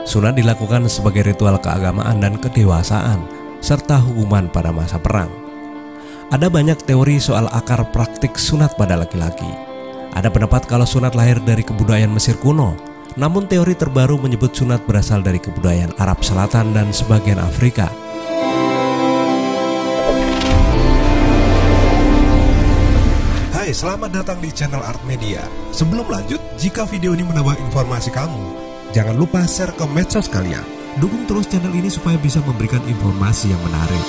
Sunat dilakukan sebagai ritual keagamaan dan kedewasaan, serta hukuman pada masa perang. Ada banyak teori soal akar praktik sunat pada laki-laki. Ada pendapat kalau sunat lahir dari kebudayaan Mesir kuno, namun teori terbaru menyebut sunat berasal dari kebudayaan Arab Selatan dan sebagian Afrika. Hai, selamat datang di channel Art Media. Sebelum lanjut, jika video ini menambah informasi kamu, jangan lupa share ke medsos kalian. Dukung terus channel ini supaya bisa memberikan informasi yang menarik.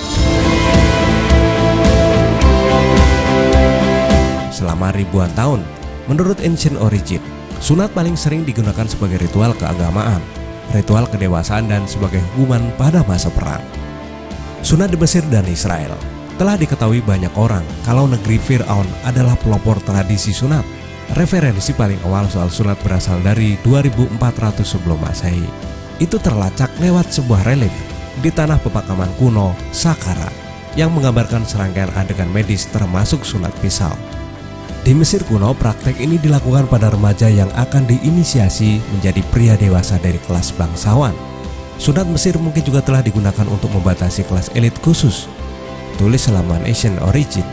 Selama ribuan tahun, menurut Ancient Origin, sunat paling sering digunakan sebagai ritual keagamaan, ritual kedewasaan, dan sebagai hukuman pada masa perang. Sunat di Mesir dan Israel. Telah diketahui banyak orang kalau negeri Fir'aun adalah pelopor tradisi sunat. Referensi paling awal soal sunat berasal dari 2400 sebelum Masehi. Itu terlacak lewat sebuah relief di tanah pemakaman kuno Saqqara yang menggambarkan serangkaian adegan medis termasuk sunat pisau. Di Mesir kuno, praktek ini dilakukan pada remaja yang akan diinisiasi menjadi pria dewasa dari kelas bangsawan. Sunat Mesir mungkin juga telah digunakan untuk membatasi kelas elit khusus. Tulis halaman Ancient Origin.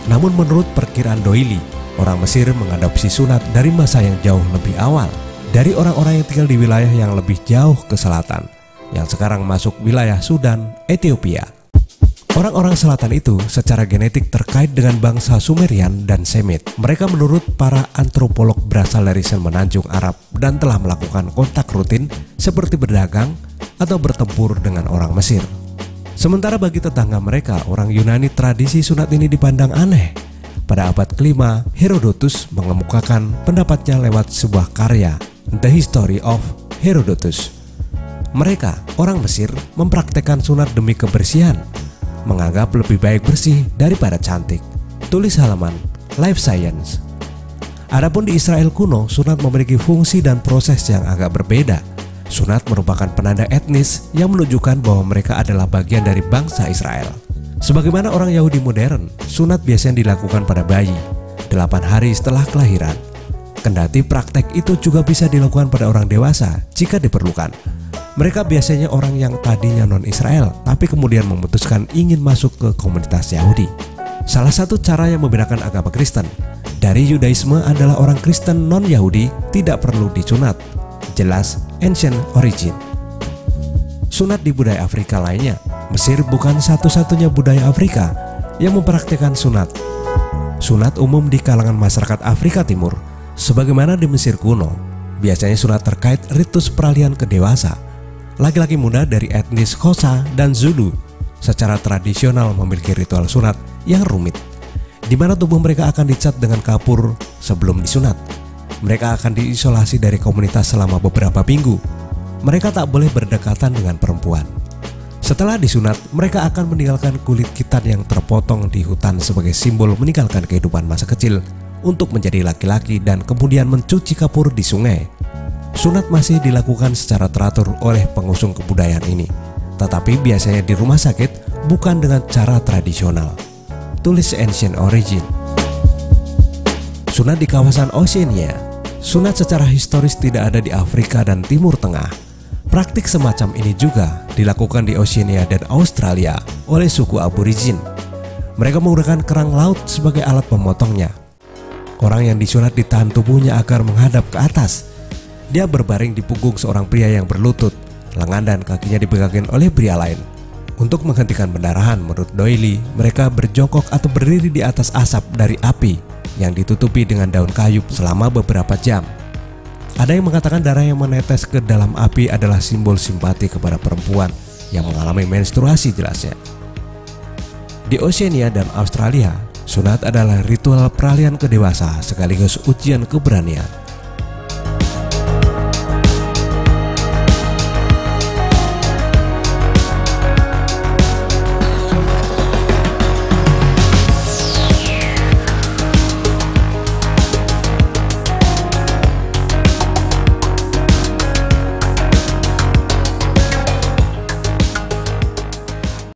Namun menurut perkiraan Doyle, orang Mesir mengadopsi sunat dari masa yang jauh lebih awal, dari orang-orang yang tinggal di wilayah yang lebih jauh ke selatan, yang sekarang masuk wilayah Sudan, Ethiopia. Orang-orang selatan itu secara genetik terkait dengan bangsa Sumerian dan Semit. Mereka menurut para antropolog berasal dari semenanjung Arab dan telah melakukan kontak rutin seperti berdagang atau bertempur dengan orang Mesir. Sementara bagi tetangga mereka, orang Yunani, tradisi sunat ini dipandang aneh. Pada abad ke-5, Herodotus mengemukakan pendapatnya lewat sebuah karya, The History of Herodotus. Mereka, orang Mesir, mempraktekkan sunat demi kebersihan, menganggap lebih baik bersih daripada cantik. Tulis halaman Life Science. Adapun di Israel kuno, sunat memiliki fungsi dan proses yang agak berbeda. Sunat merupakan penanda etnis yang menunjukkan bahwa mereka adalah bagian dari bangsa Israel. Sebagaimana orang Yahudi modern, sunat biasanya dilakukan pada bayi 8 hari setelah kelahiran. Kendati praktek itu juga bisa dilakukan pada orang dewasa jika diperlukan. Mereka biasanya orang yang tadinya non-Israel tapi kemudian memutuskan ingin masuk ke komunitas Yahudi. Salah satu cara yang membedakan agama Kristen dari Yudaisme adalah orang Kristen non-Yahudi tidak perlu disunat. Jelas Ancient Origin. Sunat di budaya Afrika lainnya. Mesir bukan satu-satunya budaya Afrika yang mempraktikkan sunat. Sunat umum di kalangan masyarakat Afrika Timur. Sebagaimana di Mesir kuno, biasanya sunat terkait ritus peralihan ke dewasa. Laki-laki muda dari etnis Xhosa dan Zulu secara tradisional memiliki ritual sunat yang rumit, di mana tubuh mereka akan dicat dengan kapur sebelum disunat. Mereka akan diisolasi dari komunitas selama beberapa minggu. Mereka tak boleh berdekatan dengan perempuan. Setelah disunat, mereka akan meninggalkan kulit khitan yang terpotong di hutan sebagai simbol meninggalkan kehidupan masa kecil untuk menjadi laki-laki dan kemudian mencuci kapur di sungai. Sunat masih dilakukan secara teratur oleh pengusung kebudayaan ini, tetapi biasanya di rumah sakit, bukan dengan cara tradisional. Tulis Ancient Origin. Sunat di kawasan Oceania. Sunat secara historis tidak ada di Afrika dan Timur Tengah. Praktik semacam ini juga dilakukan di Oceania dan Australia oleh suku Aborigin. Mereka menggunakan kerang laut sebagai alat pemotongnya. Orang yang disunat ditahan tubuhnya agar menghadap ke atas. Dia berbaring di punggung seorang pria yang berlutut, lengan dan kakinya dipegangin oleh pria lain. Untuk menghentikan pendarahan, menurut Doyle, mereka berjongkok atau berdiri di atas asap dari api yang ditutupi dengan daun kayu selama beberapa jam. Ada yang mengatakan darah yang menetes ke dalam api adalah simbol simpati kepada perempuan yang mengalami menstruasi, jelasnya. Di Oceania dan Australia, sunat adalah ritual peralihan ke dewasa sekaligus ujian keberanian.